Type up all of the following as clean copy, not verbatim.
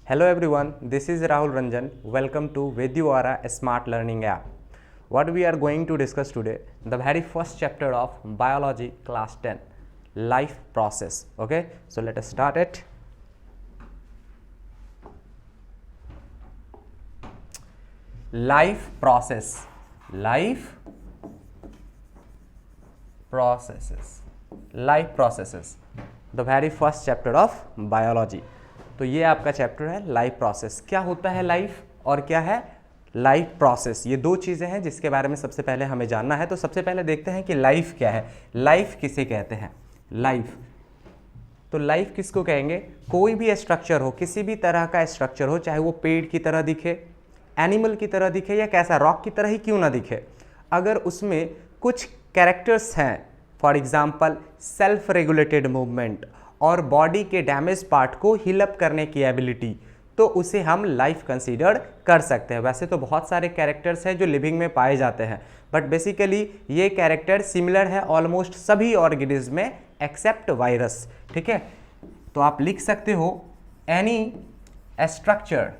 Hello everyone, this is Rahul Ranjan. Welcome to Vidyavara Smart Learning app. What we are going to discuss today, the very first chapter of Biology class 10, life process. Okay, so let us start it. Life process, life processes, the very first chapter of biology. तो ये आपका chapter है life process. क्या होता है life और क्या है लाइफ प्रोसेस, ये दो चीज़ें हैं जिसके बारे में सबसे पहले हमें जानना है। तो सबसे पहले देखते हैं कि लाइफ क्या है, लाइफ किसे कहते हैं। लाइफ, तो लाइफ किसको कहेंगे? कोई भी स्ट्रक्चर हो, किसी भी तरह का स्ट्रक्चर हो, चाहे वो पेड़ की तरह दिखे, एनिमल की तरह दिखे या कैसा रॉक की तरह ही क्यों ना दिखे, अगर उसमें कुछ कैरेक्टर्स हैं, for example self regulated movement और बॉडी के डैमेज पार्ट को हील अप करने की एबिलिटी, तो उसे हम लाइफ कंसीडर कर सकते हैं। वैसे तो बहुत सारे कैरेक्टर्स हैं जो लिविंग में पाए जाते हैं, बट बेसिकली ये कैरेक्टर सिमिलर है ऑलमोस्ट सभी ऑर्गेनिज्म में एक्सेप्ट वायरस। ठीक है, तो आप लिख सकते हो any structure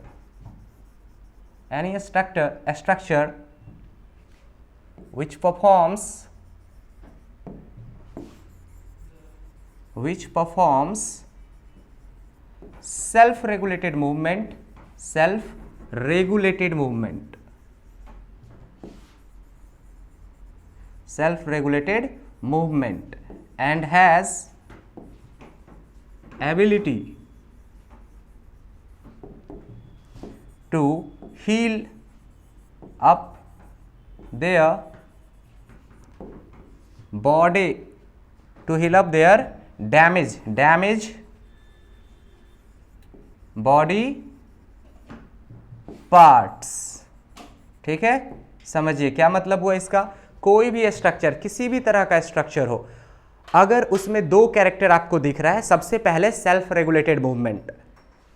which performs self-regulated movement and has ability to heal up their body, damage body parts। ठीक है, समझिए क्या मतलब हुआ इसका। कोई भी स्ट्रक्चर, किसी भी तरह का स्ट्रक्चर हो, अगर उसमें दो कैरेक्टर आपको दिख रहा है, सबसे पहले सेल्फ रेगुलेटेड मूवमेंट,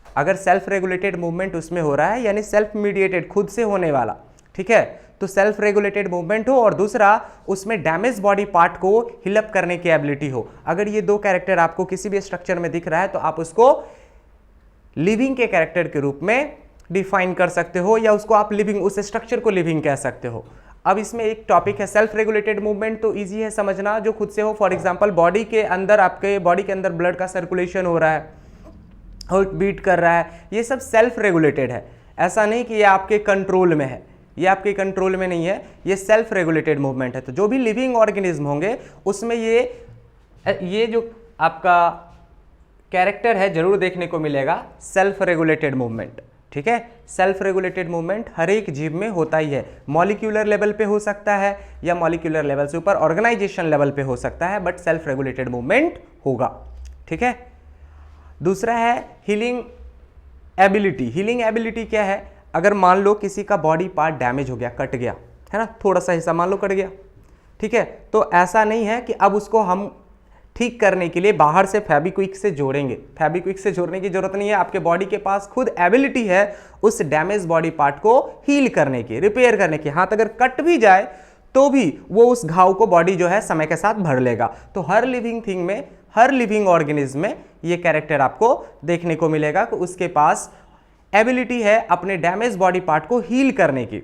अगर सेल्फ रेगुलेटेड मूवमेंट उसमें हो रहा है यानी सेल्फ मीडिएटेड, खुद से होने वाला, ठीक है, तो सेल्फ रेगुलेटेड मूवमेंट हो, और दूसरा उसमें डैमेज बॉडी पार्ट को हिलअप करने की एबिलिटी हो। अगर ये दो कैरेक्टर आपको किसी भी स्ट्रक्चर में दिख रहा है तो आप उसको लिविंग के कैरेक्टर के रूप में डिफाइन कर सकते हो, या उसको आप लिविंग, उस स्ट्रक्चर को लिविंग कह सकते हो। अब इसमें एक टॉपिक है सेल्फ रेगुलेटेड मूवमेंट, तो इजी है समझना, जो खुद से हो। फॉर एग्जांपल बॉडी के अंदर, आपके बॉडी के अंदर ब्लड का सर्कुलेशन हो रहा है, हार्ट बीट कर रहा है, ये सब सेल्फ रेगुलेटेड है। ऐसा नहीं कि ये आपके कंट्रोल में है, ये आपके कंट्रोल में नहीं है, ये सेल्फ रेगुलेटेड मूवमेंट है। तो जो भी लिविंग ऑर्गेनिज्म होंगे उसमें ये जो आपका कैरेक्टर है जरूर देखने को मिलेगा, सेल्फ रेगुलेटेड मूवमेंट। ठीक है, सेल्फ रेगुलेटेड मूवमेंट हर एक जीव में होता ही है। मॉलिक्यूलर लेवल पे हो सकता है या मॉलिक्यूलर लेवल से ऊपर ऑर्गेनाइजेशन लेवल पे हो सकता है, बट सेल्फ रेगुलेटेड मूवमेंट होगा। ठीक है, दूसरा है हीलिंग एबिलिटी। हीलिंग एबिलिटी क्या है? अगर मान लो किसी का बॉडी पार्ट डैमेज हो गया, कट गया है ना, थोड़ा सा हिस्सा मान लो कट गया, ठीक है, तो ऐसा नहीं है कि अब उसको हम ठीक करने के लिए बाहर से फेविक्विक से जोड़ेंगे। फेविक्विक से जोड़ने की जरूरत नहीं है, आपके बॉडी के पास खुद एबिलिटी है उस डैमेज बॉडी पार्ट को हील करने की, रिपेयर करने की। हाथ अगर कट भी जाए तो भी वो उस घाव को बॉडी जो है समय के साथ भर लेगा। तो हर लिविंग थिंग में, हर लिविंग ऑर्गेनिज्म में ये कैरेक्टर आपको देखने को मिलेगा कि उसके पास एबिलिटी है अपने डैमेज बॉडी पार्ट को हील करने की।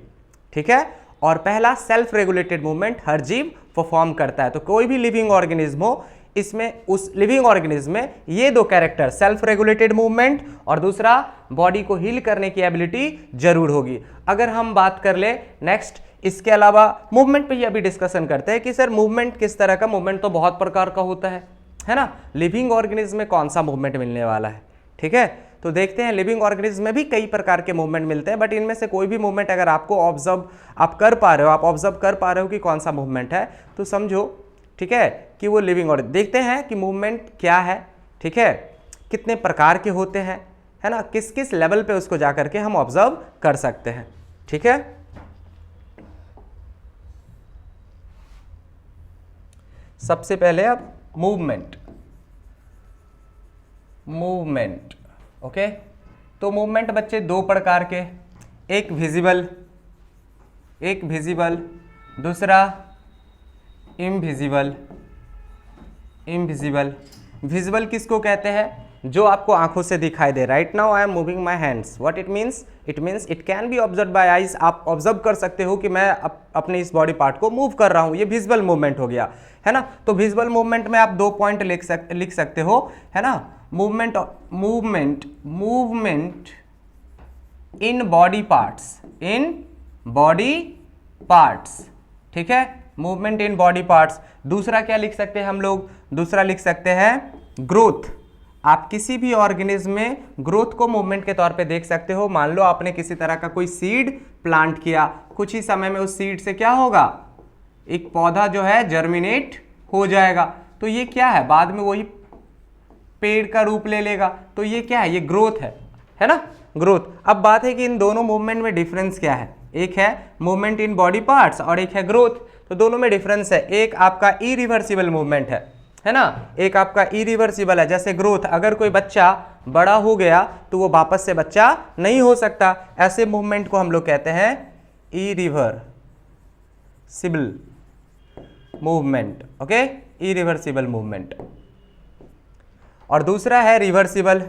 ठीक है, और पहला सेल्फ रेगुलेटेड मूवमेंट हर जीव परफॉर्म करता है। तो कोई भी लिविंग ऑर्गेनिज्म हो, इसमें उस लिविंग ऑर्गेनिज्म में ये दो कैरेक्टर, सेल्फ रेगुलेटेड मूवमेंट और दूसरा बॉडी को हील करने की एबिलिटी जरूर होगी। अगर हम बात कर ले नेक्स्ट, इसके अलावा मूवमेंट पे ये अभी डिस्कशन करते हैं कि सर मूवमेंट किस तरह का, मूवमेंट तो बहुत प्रकार का होता है ना, लिविंग ऑर्गेनिज्म में कौन सा मूवमेंट मिलने वाला है। ठीक है, तो देखते हैं लिविंग ऑर्गेनिज्म में भी कई प्रकार के मूवमेंट मिलते हैं, बट इनमें से कोई भी मूवमेंट अगर आपको आप कर पा रहे हो कि कौन सा मूवमेंट है, तो समझो ठीक है कि वो लिविंग ऑर्गेनिज्म। देखते हैं कि मूवमेंट क्या है, ठीक है, कितने प्रकार के होते हैं, है ना, किस किस लेवल पे उसको जा करके हम ऑब्जर्व कर सकते हैं। ठीक है, सबसे पहले अब मूवमेंट, ओके, तो मूवमेंट बच्चे दो प्रकार के, एक विजिबल, दूसरा इनविजिबल। विजिबल किसको कहते हैं? जो आपको आंखों से दिखाई दे। Right now I am moving my hands, what it means? It means it can be observe by eyes. आप ऑब्जर्व कर सकते हो कि मैं अपने इस बॉडी पार्ट को मूव कर रहा हूँ, ये विजुअल मूवमेंट हो गया, है ना। तो विजुअल मूवमेंट में आप 2 पॉइंट लिख सकते हो, है ना। मूवमेंट इन बॉडी पार्ट्स, ठीक है, मूवमेंट इन बॉडी पार्ट्स। दूसरा क्या लिख सकते हैं हम लोग? दूसरा लिख सकते हैं ग्रोथ। आप किसी भी ऑर्गेनिज्म में ग्रोथ को मूवमेंट के तौर पे देख सकते हो। मान लो आपने किसी तरह का कोई सीड प्लांट किया, कुछ ही समय में उस सीड से क्या होगा? एक पौधा जो है जर्मिनेट हो जाएगा। तो ये क्या है? बाद में वही पेड़ का रूप ले लेगा। तो ये क्या है? ये ग्रोथ है ना, ग्रोथ। अब बात है कि इन दोनों मूवमेंट में डिफरेंस क्या है? एक है मूवमेंट इन बॉडी पार्ट्स और एक है ग्रोथ। तो दोनों में डिफरेंस है। एक आपका इरिवर्सिबल मूवमेंट है ना, एक आपका इरिवर्सिबल है। जैसे ग्रोथ, अगर कोई बच्चा बड़ा हो गया तो वो वापस से बच्चा नहीं हो सकता। ऐसे मूवमेंट को हम लोग कहते हैं irreversible movement. Okay, irreversible movement. और दूसरा है रिवर्सिबल,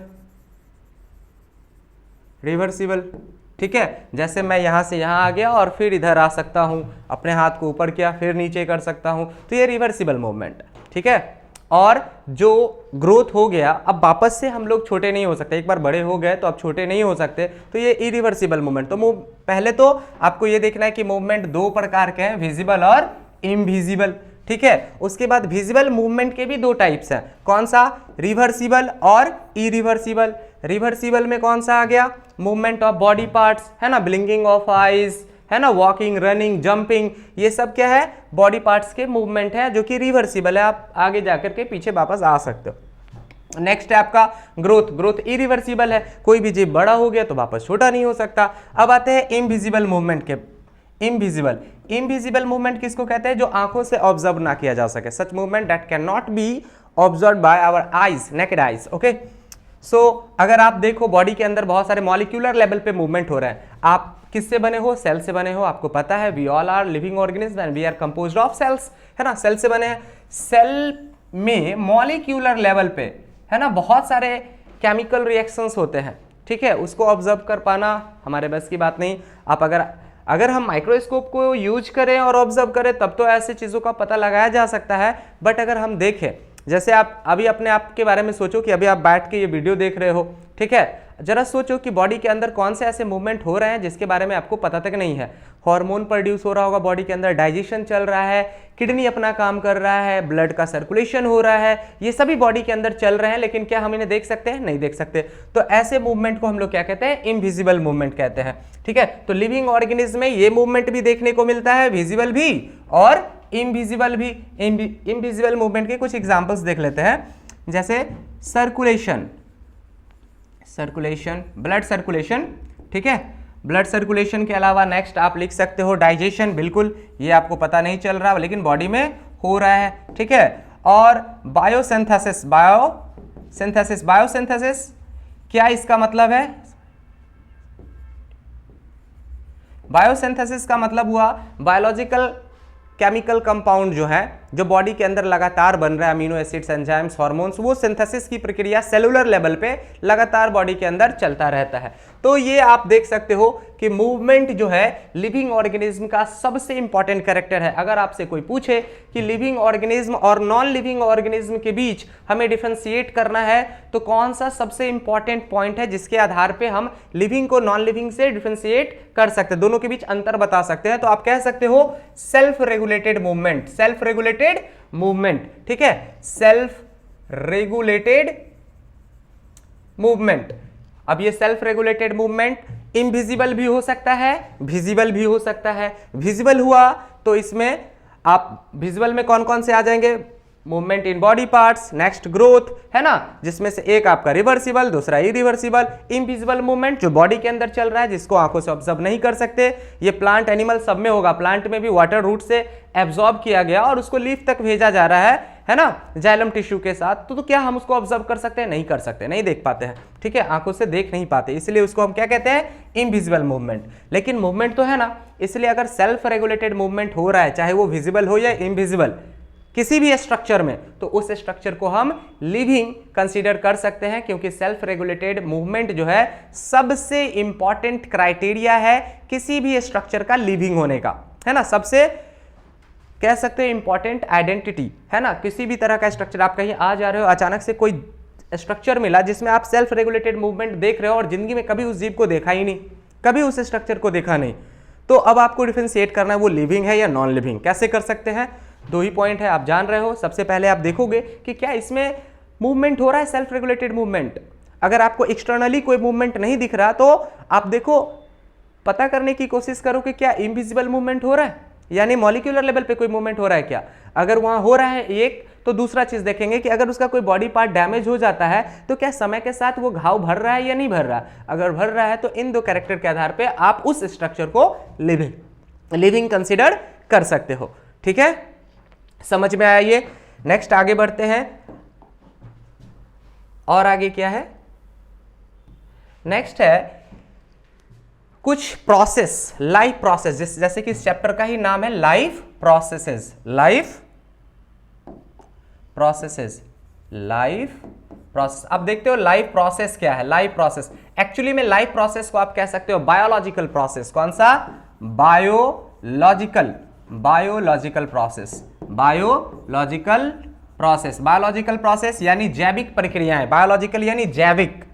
ठीक है। जैसे मैं यहां से यहां आ गया और फिर इधर आ सकता हूं, अपने हाथ को ऊपर किया फिर नीचे कर सकता हूं, तो ये रिवर्सिबल मूवमेंट, ठीक है। और जो ग्रोथ हो गया, अब वापस से हम लोग छोटे नहीं हो सकते, एक बार बड़े हो गए तो अब छोटे नहीं हो सकते, तो ये इरिवर्सिबल मूवमेंट। तो पहले तो आपको ये देखना है कि मूवमेंट 2 प्रकार के हैं, विजिबल और इनविजिबल, ठीक है। उसके बाद विजिबल मूवमेंट के भी 2 टाइप्स हैं। कौन सा? रिवर्सिबल और इरिवर्सिबल। रिवर्सिबल में कौन सा आ गया? मूवमेंट ऑफ बॉडी पार्ट्स, है ना, ब्लिंकिंग ऑफ आईज, है ना, वॉकिंग, रनिंग, जंपिंग, ये सब क्या है? बॉडी पार्ट्स के मूवमेंट है जो कि रिवर्सिबल है। आप आगे जाकर के पीछे वापस आ सकते हो। नेक्स्ट है आपका ग्रोथ। ग्रोथ इरिवर्सिबल है, कोई भी जीव बड़ा हो गया तो वापस छोटा नहीं हो सकता। अब आते हैं इनविजिबल मूवमेंट के। इनविजिबल मूवमेंट किसको कहते हैं? जो आंखों से ऑब्जर्व ना किया जा सके। Such movement that can not be observe by our eyes, naked eyes. Okay, so अगर आप देखो बॉडी के अंदर बहुत सारे मॉलिक्यूलर लेवल पे मूवमेंट हो रहे हैं। आप किससे बने हो? सेल से बने हो, आपको पता है। We all are living organism and we are composed of cells, है ना, सेल से बने हैं। सेल में मॉलिक्यूलर लेवल पे, है ना, बहुत सारे केमिकल रिएक्शंस होते हैं, ठीक है। उसको ऑब्जर्व कर पाना हमारे बस की बात नहीं। आप अगर हम माइक्रोस्कोप को यूज करें और ऑब्जर्व करें तब तो ऐसी चीज़ों का पता लगाया जा सकता है। बट अगर हम देखें, जैसे आप अभी अपने आप के बारे में सोचो कि अभी आप बैठ के ये वीडियो देख रहे हो, ठीक है। जरा सोचो कि बॉडी के अंदर कौन से ऐसे मूवमेंट हो रहे हैं जिसके बारे में आपको पता तक नहीं है। हार्मोन प्रोड्यूस हो रहा होगा बॉडी के अंदर, डाइजेशन चल रहा है, किडनी अपना काम कर रहा है, ब्लड का सर्कुलेशन हो रहा है, ये सभी बॉडी के अंदर चल रहे हैं, लेकिन क्या हम इन्हें देख सकते हैं? नहीं देख सकते। तो ऐसे मूवमेंट को हम लोग क्या कहते हैं? इनविजिबल मूवमेंट कहते हैं, ठीक है। तो लिविंग ऑर्गेनिज्म में ये मूवमेंट भी देखने को मिलता है, विजिबल भी और इनविजिबल भी। इनविजिबल मूवमेंट के कुछ एग्जांपल्स देख लेते हैं। जैसे सर्कुलेशन, ब्लड सर्कुलेशन, ठीक है। ब्लड सर्कुलेशन के अलावा नेक्स्ट आप लिख सकते हो डाइजेशन। बिल्कुल, ये आपको पता नहीं चल रहा लेकिन बॉडी में हो रहा है, ठीक है। और बायोसिंथेसिस, बायोसिंथेसिस क्या इसका मतलब है? बायोसिंथेसिस का मतलब हुआ बायोलॉजिकल केमिकल कंपाउंड जो है, जो बॉडी के अंदर लगातार बन रहा है, अमीनो एसिड्स, एंजाइम्स, हार्मोन्स, वो सिंथेसिस की प्रक्रिया सेलुलर लेवल पे लगातार बॉडी के अंदर चलता रहता है। तो ये आप देख सकते हो कि मूवमेंट जो है लिविंग ऑर्गेनिज्म का सबसे इंपॉर्टेंट कैरेक्टर है। अगर आपसे कोई पूछे कि लिविंग ऑर्गेनिज्म और नॉन लिविंग ऑर्गेनिज्म के बीच हमें डिफरेंशिएट करना है तो कौन सा सबसे इंपॉर्टेंट पॉइंट है जिसके आधार पे हम लिविंग को नॉन लिविंग से डिफरेंशिएट कर सकते हैं, दोनों के बीच अंतर बता सकते हैं, तो आप कह सकते हो self regulated movement. Self regulated movement, ठीक है, सेल्फ रेगुलेटेड मूवमेंट। अब ये सेल्फ रेगुलेटेड मूवमेंट इनविजिबल भी हो सकता है, विजिबल भी हो सकता है। विजिबल हुआ तो इसमें आप विजिबल में कौन कौन से आ जाएंगे? Movement in body parts, next growth, है ना, जिसमें से एक आपका रिवर्सिबल, दूसरा इरिवर्सिबल। इनविजिबल मूवमेंट जो बॉडी के अंदर चल रहा है, जिसको आंखों से ऑब्जर्व नहीं कर सकते, ये प्लांट, एनिमल सब में होगा। प्लांट में भी वाटर रूट से एब्जॉर्ब किया गया और उसको लीफ तक भेजा जा रहा है ना, जाइलम टिश्यू के साथ। तो क्या हम उसको ऑब्जर्व कर सकते हैं? नहीं कर सकते, नहीं देख पाते हैं, ठीक है, आंखों से देख नहीं पाते, इसलिए उसको हम क्या कहते हैं? Invisible movement. लेकिन मूवमेंट तो है ना, इसलिए अगर सेल्फ रेगुलेटेड मूवमेंट हो रहा है, चाहे वो विजिबल हो या इनविजिबल, किसी भी स्ट्रक्चर में, तो उस स्ट्रक्चर को हम लिविंग कंसीडर कर सकते हैं, क्योंकि सेल्फ रेगुलेटेड मूवमेंट जो है सबसे इंपॉर्टेंट क्राइटेरिया है किसी भी स्ट्रक्चर का लिविंग होने का, है ना, सबसे कह सकते हैं इंपॉर्टेंट आइडेंटिटी, है ना। किसी भी तरह का स्ट्रक्चर, आप कहीं आ जा रहे हो, अचानक से कोई स्ट्रक्चर मिला जिसमें आप सेल्फ रेगुलेटेड मूवमेंट देख रहे हो और जिंदगी में कभी उस जीव को देखा ही नहीं, कभी उस स्ट्रक्चर को देखा नहीं, तो अब आपको डिफरेंशिएट करना है वो लिविंग है या नॉन लिविंग। कैसे कर सकते हैं? दो ही पॉइंट है, आप जान रहे हो। सबसे पहले आप देखोगे कि क्या इसमें मूवमेंट हो रहा है, सेल्फ रेगुलेटेड मूवमेंट। अगर आपको एक्सटर्नली कोई मूवमेंट नहीं दिख रहा तो आप देखो, पता करने की कोशिश करो कि क्या इनविजिबल मूवमेंट हो रहा है, यानी मॉलिक्यूलर लेवल पे कोई मूवमेंट हो रहा है क्या। अगर वहां हो रहा है एक, तो दूसरा चीज देखेंगे कि अगर उसका कोई बॉडी पार्ट डैमेज हो जाता है तो क्या समय के साथ वो घाव भर रहा है या नहीं भर रहा। अगर भर रहा है तो इन दो कैरेक्टर के आधार पे आप उस स्ट्रक्चर को लिविंग कंसीडर कर सकते हो। ठीक है, समझ में आया ये। नेक्स्ट आगे बढ़ते हैं, और आगे क्या है, नेक्स्ट है कुछ प्रोसेस, लाइफ प्रोसेस, जैसे कि इस चैप्टर का ही नाम है life processes, life processes, life process. अब देखते हो लाइफ प्रोसेस क्या है। लाइफ प्रोसेस एक्चुअली में लाइफ प्रोसेस को आप कह सकते हो बायोलॉजिकल प्रोसेस। कौन सा? Biological, biological process, biological process, biological process यानी जैविक प्रक्रियाएं। बायोलॉजिकल यानी जैविक,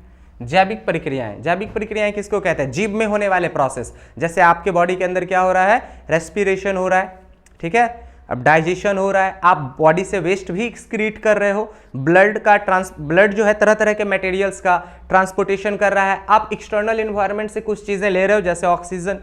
जैविक प्रक्रियाएं। जैविक प्रक्रियाएं किसको कहते हैं? जीव में होने वाले प्रोसेस। जैसे आपके बॉडी के अंदर क्या हो रहा है, रेस्पिरेशन हो रहा है, ठीक है, अब डाइजेशन हो रहा है, आप बॉडी से वेस्ट भी एक्सक्रीट कर रहे हो, ब्लड जो है तरह तरह के मटेरियल्स का ट्रांसपोर्टेशन कर रहा है, आप एक्सटर्नल एनवायरनमेंट से कुछ चीजें ले रहे हो जैसे ऑक्सीजन,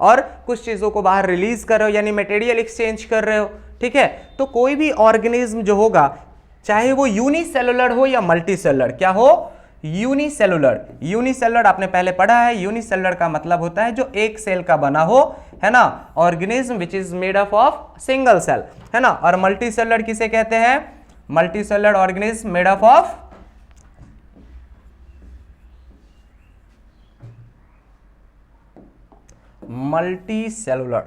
और कुछ चीजों को बाहर रिलीज कर रहे हो यानी मटेरियल एक्सचेंज कर रहे हो। ठीक है, तो कोई भी ऑर्गेनिज्म जो होगा, चाहे वो यूनिसेलुलर हो या मल्टीसेलुलर, क्या हो? यूनिसेलुलर। यूनिसेलुलर आपने पहले पढ़ा है, यूनिसेलुलर का मतलब होता है जो एक सेल का बना हो, है ना, organism which is made up of single cell, है ना। और मल्टीसेलुलर किसे कहते हैं? Multicellular organism made up of multicellular,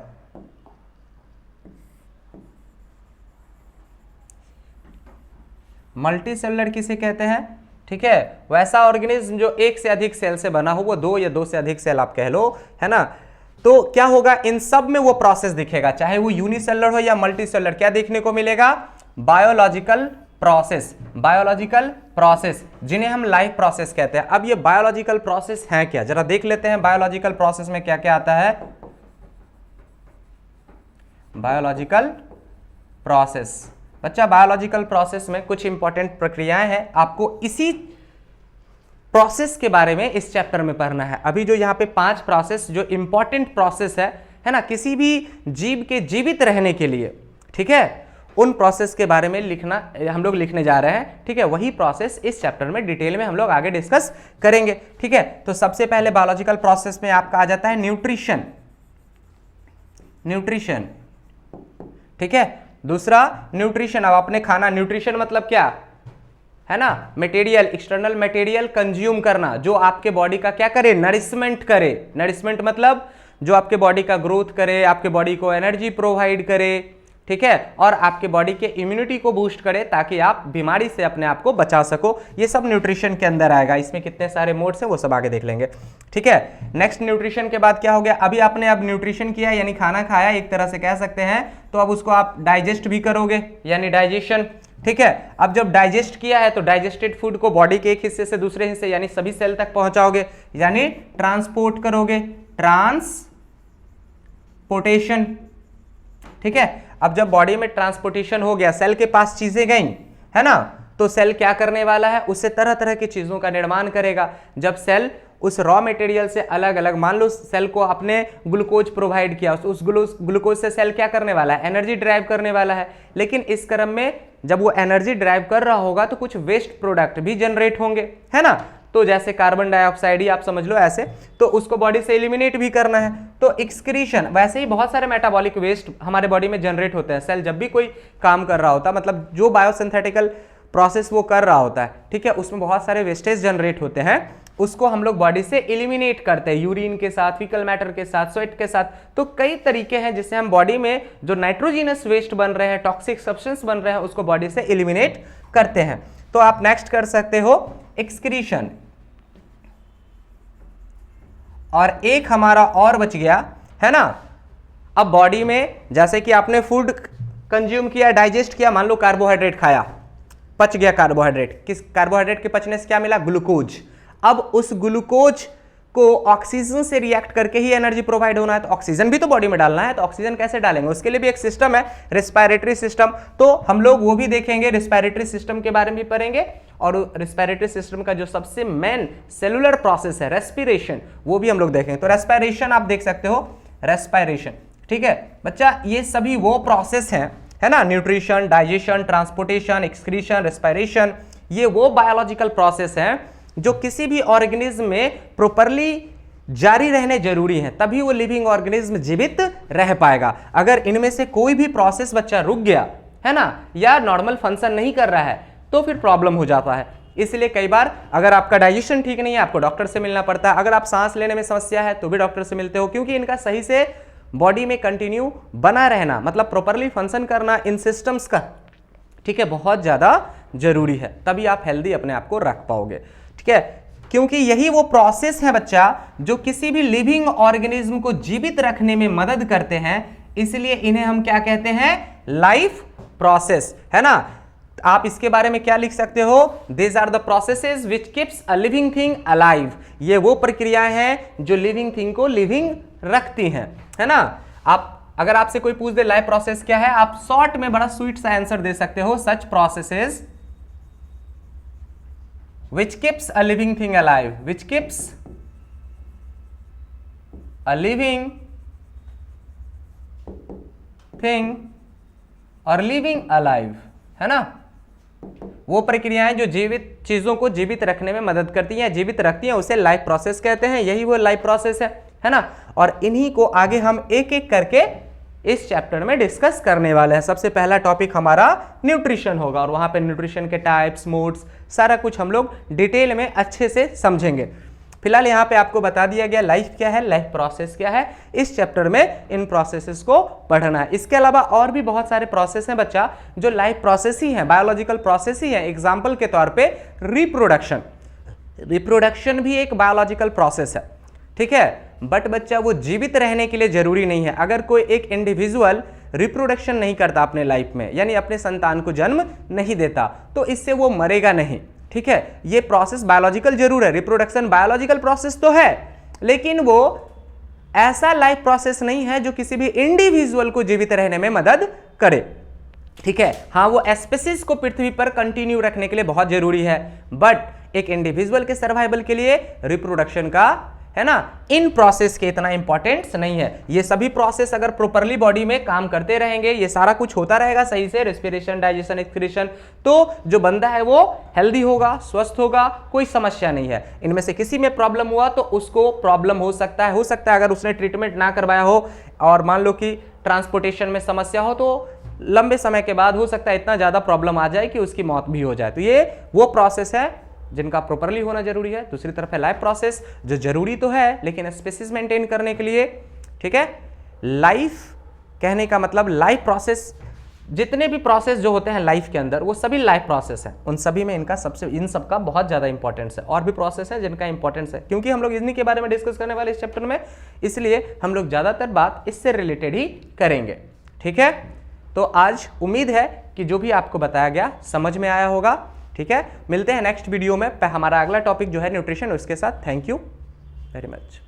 multicellular किसे कहते हैं? ठीक है, वैसा ऑर्गेनिज्म जो एक से अधिक सेल से बना हो, वो दो या दो से अधिक सेल आप कह लो, है ना। तो क्या होगा, इन सब में वो प्रोसेस दिखेगा, चाहे वो यूनिसेलुलर हो या मल्टीसेलुलर, क्या देखने को मिलेगा? बायोलॉजिकल प्रोसेस, बायोलॉजिकल प्रोसेस, जिन्हें हम लाइफ प्रोसेस कहते हैं। अब ये बायोलॉजिकल प्रोसेस है क्या, जरा देख लेते हैं बायोलॉजिकल प्रोसेस में क्या क्या आता है। बायोलॉजिकल प्रोसेस, बच्चा बायोलॉजिकल प्रोसेस में कुछ इंपॉर्टेंट प्रक्रियाएं हैं, आपको इसी प्रोसेस के बारे में इस चैप्टर में पढ़ना है। अभी जो यहाँ पे 5 प्रोसेस जो इंपॉर्टेंट प्रोसेस है ना, किसी भी जीव के जीवित रहने के लिए, ठीक है, उन प्रोसेस के बारे में लिखना, हम लोग लिखने जा रहे हैं। ठीक है, वही प्रोसेस इस चैप्टर में डिटेल में हम लोग आगे डिस्कस करेंगे। ठीक है, तो सबसे पहले बायोलॉजिकल प्रोसेस में आपका आ जाता है न्यूट्रिशन, न्यूट्रिशन, ठीक है। दूसरा न्यूट्रिशन, अब आपने खाना, न्यूट्रिशन मतलब क्या है ना, मटेरियल, एक्सटर्नल मटेरियल कंज्यूम करना जो आपके बॉडी का क्या करे, नरिशमेंट करे। नरिशमेंट मतलब जो आपके बॉडी का ग्रोथ करे, आपके बॉडी को एनर्जी प्रोवाइड करे, ठीक है, और आपके बॉडी के इम्यूनिटी को बूस्ट करे ताकि आप बीमारी से अपने आप को बचा सको। ये सब न्यूट्रिशन के अंदर आएगा। इसमें कितने सारे मोड्स हैं वो सब आगे देख लेंगे। ठीक है, नेक्स्ट न्यूट्रिशन के बाद क्या हो गया, अभी आपने अब न्यूट्रिशन किया यानी खाना खाया एक तरह से कह सकते हैं, तो अब उसको आप डाइजेस्ट भी करोगे यानी डाइजेशन। ठीक है, अब जब डाइजेस्ट किया है तो डाइजेस्टेड फूड को बॉडी के एक हिस्से से दूसरे हिस्से यानी सभी सेल तक पहुंचाओगे यानी ट्रांसपोर्ट करोगे, ट्रांसपोर्टेशन। ठीक है, अब जब बॉडी में ट्रांसपोर्टेशन हो गया, सेल के पास चीजें गई, है ना, तो सेल क्या करने वाला है, उससे तरह तरह की चीजों का निर्माण करेगा। जब सेल उस रॉ मटेरियल से अलग अलग, मान लो सेल को अपने ग्लूकोज प्रोवाइड किया, उस ग्लूकोज से सेल क्या करने वाला है, एनर्जी ड्राइव करने वाला है। लेकिन इस क्रम में जब वो एनर्जी ड्राइव कर रहा होगा तो कुछ वेस्ट प्रोडक्ट भी जनरेट होंगे, है ना, तो जैसे कार्बन डाइऑक्साइड ही आप समझ लो ऐसे, तो उसको बॉडी से एलिमिनेट भी करना है। तो एक्सक्रीशन, वैसे ही बहुत सारे मेटाबॉलिक वेस्ट हमारे बॉडी में जनरेट होते हैं। सेल जब भी कोई काम कर रहा होता है, मतलब जो बायोसिंथेटिकल प्रोसेस वो कर रहा होता है, ठीक है, उसमें बहुत सारे वेस्टेज जनरेट होते हैं, उसको हम लोग बॉडी से एलिमिनेट करते हैं, यूरिन के साथ, फीकल मैटर के साथ, स्वेट के साथ। तो कई तरीके हैं जिससे हम बॉडी में जो नाइट्रोजिनस वेस्ट बन रहे हैं, टॉक्सिक सब्सटेंस बन रहे हैं, उसको बॉडी से एलिमिनेट करते हैं। तो आप नेक्स्ट कर सकते हो एक्सक्रीशन। और एक हमारा और बच गया है ना, अब बॉडी में जैसे कि आपने फूड कंज्यूम किया, डाइजेस्ट किया, मान लो कार्बोहाइड्रेट खाया, पच गया कार्बोहाइड्रेट, किस कार्बोहाइड्रेट के पचने से क्या मिला, ग्लूकोज। अब उस ग्लूकोज को ऑक्सीजन से रिएक्ट करके ही एनर्जी प्रोवाइड होना है, तो ऑक्सीजन भी तो बॉडी में डालना है, तो ऑक्सीजन कैसे डालेंगे, उसके लिए भी एक सिस्टम है, रेस्पिरेटरी सिस्टम। तो हम लोग वो भी देखेंगे, रेस्पिरेटरी सिस्टम के बारे में भी पढ़ेंगे, और रेस्पिरेटरी सिस्टम का जो सबसे मेन सेलुलर प्रोसेस है रेस्पिरेशन, वो भी हम लोग देखेंगे। तो रेस्पिरेशन आप देख सकते हो, रेस्पिरेशन, ठीक है बच्चा, ये सभी वो प्रोसेस हैं, है ना, nutrition, digestion, transportation, excretion, respiration, ये वो बायोलॉजिकल प्रोसेस हैं जो किसी भी ऑर्गेनिज्म में प्रॉपरली जारी रहने जरूरी है, तभी वो लिविंग ऑर्गेनिज्म जीवित रह पाएगा। अगर इनमें से कोई भी प्रोसेस बच्चा रुक गया है ना, या नॉर्मल फंक्शन नहीं कर रहा है, तो फिर प्रॉब्लम हो जाता है। इसलिए कई बार अगर आपका डाइजेशन ठीक नहीं है, आपको डॉक्टर से मिलना पड़ता है। अगर आप सांस लेने में समस्या है तो भी डॉक्टर से मिलते हो, क्योंकि इनका सही से बॉडी में कंटिन्यू बना रहना, मतलब प्रॉपरली फंक्शन करना इन सिस्टम्स का, ठीक है, बहुत ज्यादा जरूरी है, तभी आप हेल्दी अपने आप को रख पाओगे, ठीक है। क्योंकि यही वो प्रोसेस है बच्चा जो किसी भी लिविंग ऑर्गेनिज्म को जीवित रखने में मदद करते हैं, इसलिए इन्हें हम क्या कहते हैं, लाइफ प्रोसेस, है ना। आप इसके बारे में क्या लिख सकते हो, these are the processes which keeps a living thing alive. ये वो प्रक्रियाएं हैं जो लिविंग थिंग को लिविंग रखती हैं, है ना। आप अगर आपसे कोई पूछ दे लाइफ प्रोसेस क्या है, आप शॉर्ट में बड़ा स्वीट सा आंसर दे सकते हो, सच processes which keeps a living thing alive, which keeps a living thing or living alive, है ना। वो प्रक्रियाएं जो जीवित चीजों को जीवित रखने में मदद करती हैं, जीवित रखती हैं, उसे लाइफ प्रोसेस कहते हैं। यही वो लाइफ प्रोसेस है ना। और इन्हीं को आगे हम एक एक करके इस चैप्टर में डिस्कस करने वाले हैं। सबसे पहला टॉपिक हमारा न्यूट्रिशन होगा, और वहां पे न्यूट्रिशन के टाइप्स, मोड्स, सारा कुछ हम लोग डिटेल में अच्छे से समझेंगे। फिलहाल यहाँ पे आपको बता दिया गया लाइफ क्या है, लाइफ प्रोसेस क्या है। इस चैप्टर में इन प्रोसेसेस को पढ़ना है। इसके अलावा और भी बहुत सारे प्रोसेस हैं बच्चा जो लाइफ प्रोसेस ही है, बायोलॉजिकल प्रोसेस ही है। एग्जाम्पल के तौर पे रिप्रोडक्शन, रिप्रोडक्शन भी एक बायोलॉजिकल प्रोसेस है, ठीक है। बट बच्चा वो जीवित रहने के लिए जरूरी नहीं है। अगर कोई एक इंडिविजुअल रिप्रोडक्शन नहीं करता अपने लाइफ में, यानी अपने संतान को जन्म नहीं देता, तो इससे वो मरेगा नहीं, ठीक है। ये प्रोसेस बायोलॉजिकल जरूर है, रिप्रोडक्शन बायोलॉजिकल प्रोसेस तो है, लेकिन वो ऐसा लाइफ प्रोसेस नहीं है जो किसी भी इंडिविजुअल को जीवित रहने में मदद करे, ठीक है। हाँ, वो स्पीशीज को पृथ्वी पर कंटिन्यू रखने के लिए बहुत जरूरी है, बट एक इंडिविजुअल के सर्वाइवल के लिए रिप्रोडक्शन का, है ना, इन प्रोसेस के इतना इंपॉर्टेंस नहीं है। ये सभी प्रोसेस अगर प्रॉपरली बॉडी में काम करते रहेंगे, ये सारा कुछ होता रहेगा सही से, रेस्पिरेशन, डाइजेशन, एक्सक्रीशन, तो जो बंदा है वो हेल्दी होगा, स्वस्थ होगा, कोई समस्या नहीं है। इनमें से किसी में प्रॉब्लम हुआ तो उसको प्रॉब्लम हो सकता है अगर उसने ट्रीटमेंट ना करवाया हो, और मान लो कि ट्रांसपोर्टेशन में समस्या हो, तो लंबे समय के बाद हो सकता है इतना ज्यादा प्रॉब्लम आ जाए कि उसकी मौत भी हो जाए। तो ये वो प्रोसेस है जिनका प्रॉपरली होना जरूरी है। दूसरी तरफ है लाइफ प्रोसेस, जो जरूरी तो है लेकिन स्पीशीज मेंटेन करने के लिए, ठीक है। लाइफ कहने का मतलब लाइफ प्रोसेस, जितने भी प्रोसेस जो होते हैं लाइफ के अंदर, वो सभी लाइफ प्रोसेस है। उन सभी में इन सब का बहुत ज्यादा इंपॉर्टेंस है। और भी प्रोसेस है जिनका इंपॉर्टेंस है, क्योंकि हम लोग इन्हीं के बारे में डिस्कस करने वाले इस चैप्टर में, इसलिए हम लोग ज्यादातर बात इससे रिलेटेड ही करेंगे, ठीक है। तो आज उम्मीद है कि जो भी आपको बताया गया समझ में आया होगा, ठीक है। मिलते हैं नेक्स्ट वीडियो में। हमारा अगला टॉपिक जो है न्यूट्रिशन, उसके साथ। Thank you very much.